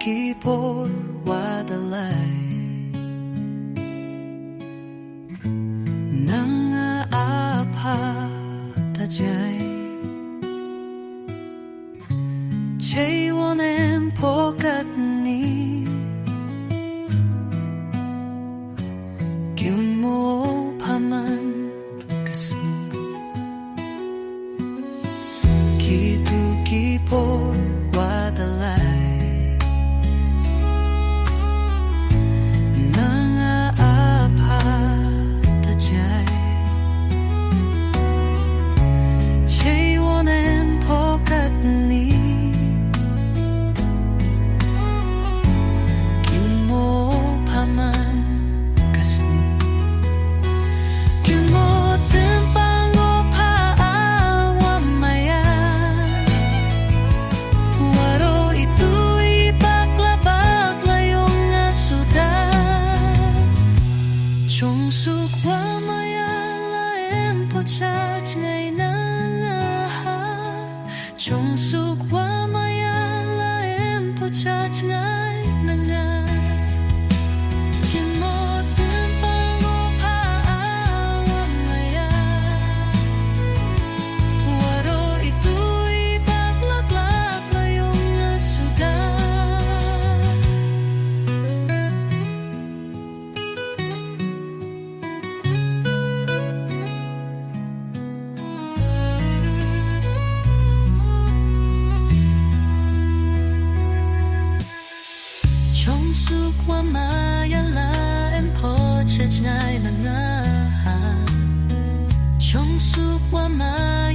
keyboard wadalay nangaapa tajay Jaywonem pokatni gyunmo paman kasnu kitu keyboard wadalay Chongsuk wa maya laem pochach ngay nangaha Chongsuk wa maya laem pochach ngay nangai Kimoten pangopa wa maya Waro itu'y paglaklak layong nasuda Chongsuk wa maya laem pochach ngay nangaha Chongsuk wa maya